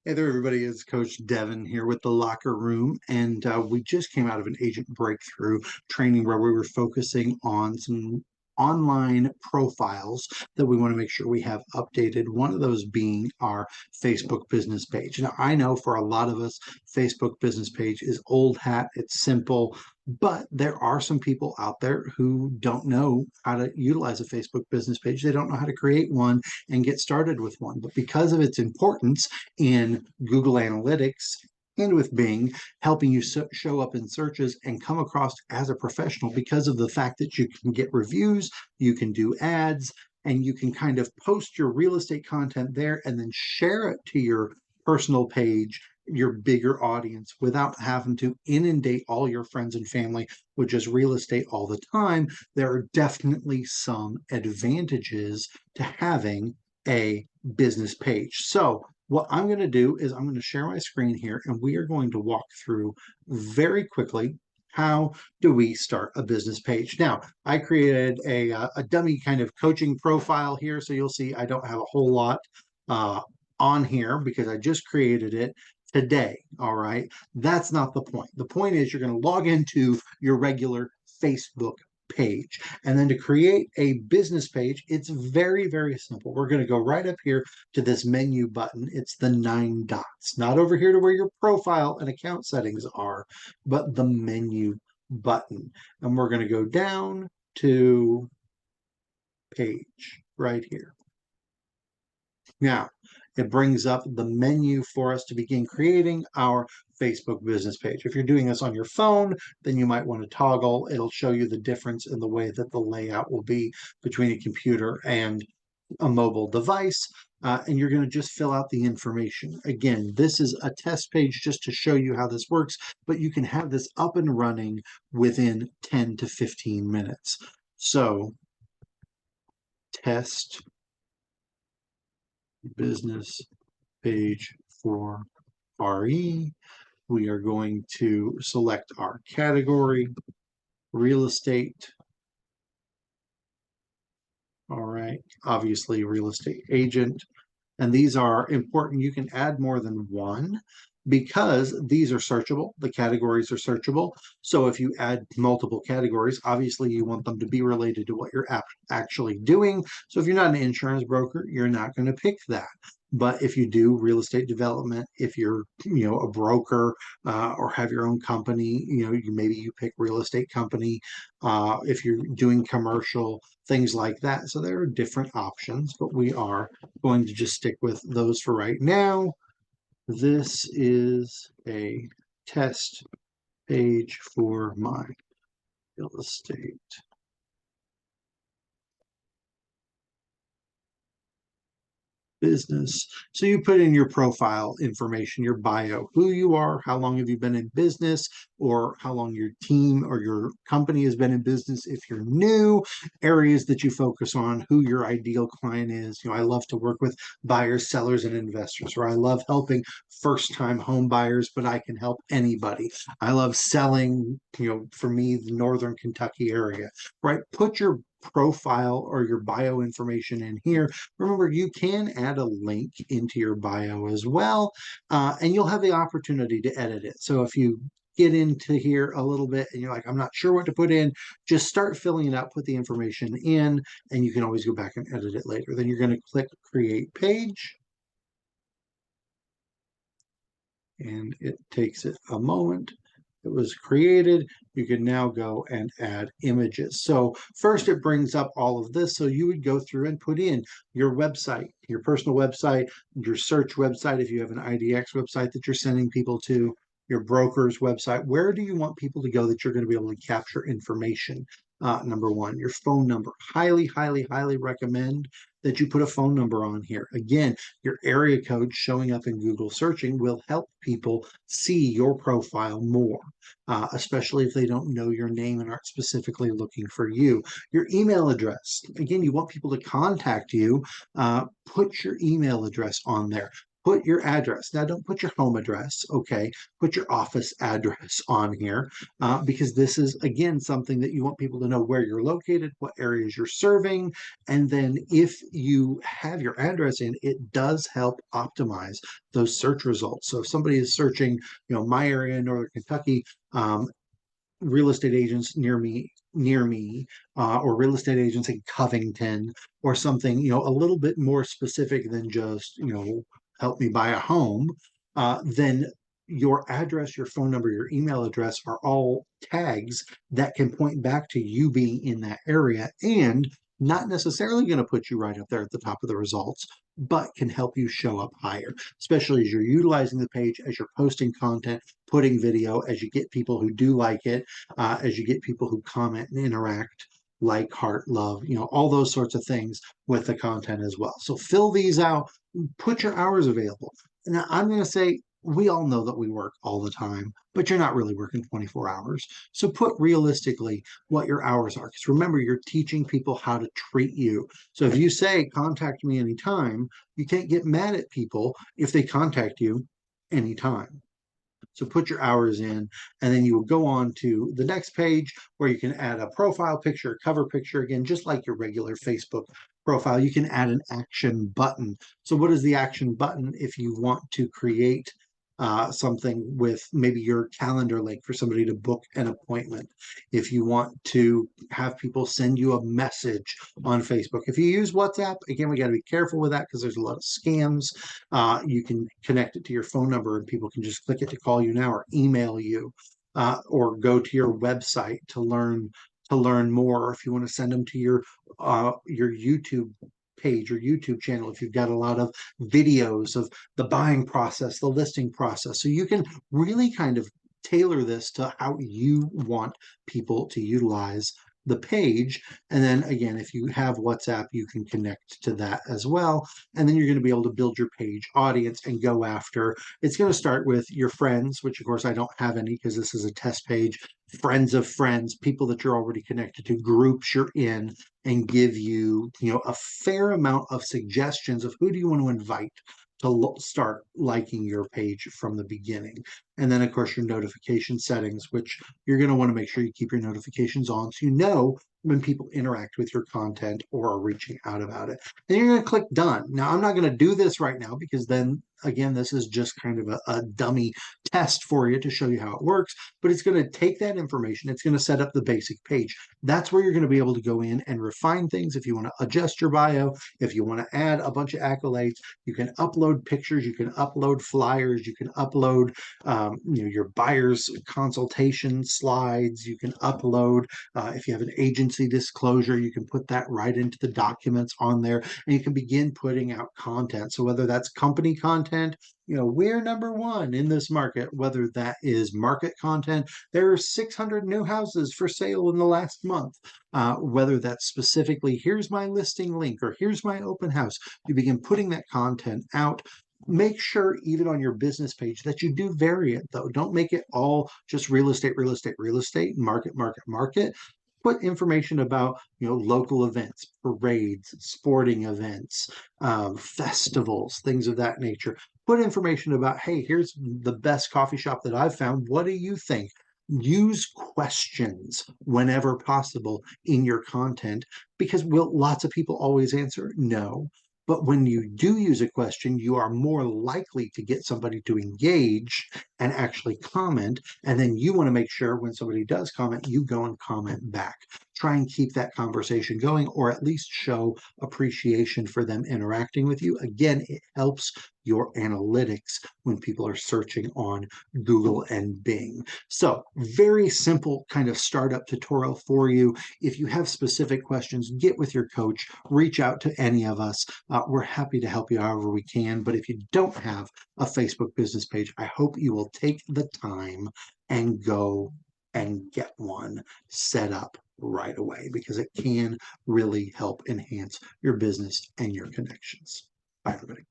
Hey there, everybody. It's Coach Devin here with the Locker Room. And we just came out of an agent breakthrough training where we were focusing on some online profiles that we want to make sure we have updated. One of those being our Facebook business page. Now, I know for a lot of us, Facebook business page is old hat, it's simple. But there are some people out there who don't know how to utilize a Facebook business page. They don't know how to create one and get started with one. But because of its importance, in Google Analytics and with Bing, helping you show up in searches and come across as a professional because of the fact that you can get reviews, you can do ads, and you can kind of post your real estate content there and then share it to your personal page, your bigger audience, without having to inundate all your friends and family with just real estate all the time. There are definitely some advantages to having a business page. So what I'm going to do is I'm going to share my screen here and we are going to walk through very quickly how do we start a business page. Now, I created a dummy kind of coaching profile here, so you'll see I don't have a whole lot uh, on here because I just created it today. All right, that's not the point. The point is you're going to log into your regular Facebook page. And then to create a business page, it's very, very simple. We're going to go right up here to this menu button. It's the 9 dots, not over here to where your profile and account settings are, but the menu button. And we're going to go down to page right here. Now, it brings up the menu for us to begin creating our Facebook business page. If you're doing this on your phone, then you might want to toggle. It'll show you the difference in the way that the layout will be between a computer and a mobile device. And you're going to just fill out the information. Again, this is a test page just to show you how this works, but you can have this up and running within 10 to 15 minutes. So, test business page for RE. We are going to select our category, real estate. All right, obviously real estate agent. And these are important. You can add more than one because these are searchable. The categories are searchable. So if you add multiple categories, obviously you want them to be related to what you're actually doing. So if you're not an insurance broker, you're not going to pick that. But if you do real estate development, if you're, a broker or have your own company, maybe you pick real estate company. If you're doing commercial, things like that. So there are different options, but we are going to just stick with those for right now. This is a test page for my real estate business. So you put in your profile information, your bio, who you are, how long have you been in business, or how long your team or your company has been in business. If you're new, areas that you focus on, who your ideal client is. I love to work with buyers, sellers, and investors, or I love helping first-time home buyers, but I can help anybody. I love selling, for me, the Northern Kentucky area, right? Put your profile or your bio information in here. Remember, you can add a link into your bio as well, and you'll have the opportunity to edit it. So if you get into here a little bit and you're like, I'm not sure what to put in, just start filling it out, put the information in, and you can always go back and edit it later. Then you're going to click Create Page, and it takes it a moment. It was created. You can now go and add images. So first it brings up all of this. So you would go through and put in your website, your personal website, your search website, if you have an IDX website that you're sending people to, your broker's website. Where do you want people to go that you're going to be able to capture information? Number one, your phone number. Highly, highly, highly recommend that you put a phone number on here. Again, your area code showing up in Google searching will help people see your profile more, especially if they don't know your name and aren't specifically looking for you. Your email address. Again, you want people to contact you. Put your email address on there. put your address. Now, don't put your home address, okay? Put your office address on here because this is, again, something that you want people to know where you're located, what areas you're serving. And then if you have your address in, it does help optimize those search results. So if somebody is searching, my area in Northern Kentucky, real estate agents near me, or real estate agents in Covington, or something, a little bit more specific than just, help me buy a home, then your address, your phone number, your email address are all tags that can point back to you being in that area, and not necessarily going to put you right up there at the top of the results, but can help you show up higher, especially as you're utilizing the page, as you're posting content, putting video, as you get people who do like it, as you get people who comment and interact, like, heart, love, all those sorts of things with the content as well. So fill these out, put your hours available. Now, I'm going to say, we all know that we work all the time, but you're not really working 24 hours. So put realistically what your hours are. Because remember, you're teaching people how to treat you. So if you say, contact me anytime, you can't get mad at people if they contact you anytime. So put your hours in, and then you will go on to the next page where you can add a profile picture, cover picture, again, just like your regular Facebook profile. You can add an action button. So what is the action button? If you want to create something with maybe your calendar link for somebody to book an appointment, if you want to have people send you a message on Facebook. If you use WhatsApp, again, we got to be careful with that because there's a lot of scams. You can connect it to your phone number and people can just click it to call you now, or email you, or go to your website to learn more. Or if you want to send them to your YouTube page or YouTube channel, if you've got a lot of videos of the buying process, the listing process. So you can really kind of tailor this to how you want people to utilize the page. And then again, if you have WhatsApp, you can connect to that as well. And then you're going to be able to build your page audience and go after. It's going to start with your friends, which of course I don't have any because this is a test page. Friends of friends, people that you're already connected to, groups you're in, and give you, a fair amount of suggestions of who do you want to invite to start liking your page from the beginning. And then, of course, your notification settings, which you're going to want to make sure you keep your notifications on so you know when people interact with your content or are reaching out about it. Then you're going to click done. Now, I'm not going to do this right now because then, again, this is just kind of a dummy test for you to show you how it works, but it's going to take that information. It's going to set up the basic page. That's where you're going to be able to go in and refine things. If you want to adjust your bio, if you want to add a bunch of accolades, you can upload pictures, you can upload flyers, you can upload your buyer's consultation slides, you can upload, if you have an agency disclosure, you can put that right into the documents on there, and you can begin putting out content. So whether that's company content, we're number one in this market, whether that is market content, there are 600 new houses for sale in the last month, whether that's specifically, here's my listing link, or here's my open house, you begin putting that content out. Make sure even on your business page that you do vary it, though. Don't make it all just real estate, real estate, real estate, market, market, market. Put information about, local events, parades, sporting events, festivals, things of that nature. Put information about, hey, here's the best coffee shop that I've found. What do you think? Use questions whenever possible in your content, because will lots of people always answer no? But when you do use a question, you are more likely to get somebody to engage and actually comment. And then you want to make sure when somebody does comment, you go and comment back. Try and keep that conversation going, or at least show appreciation for them interacting with you. Again, it helps your analytics when people are searching on Google and Bing. So very simple kind of startup tutorial for you. If you have specific questions, get with your coach, reach out to any of us. We're happy to help you however we can. But if you don't have a Facebook business page, I hope you will take the time and go and get one set up right away, because it can really help enhance your business and your connections. Bye, everybody.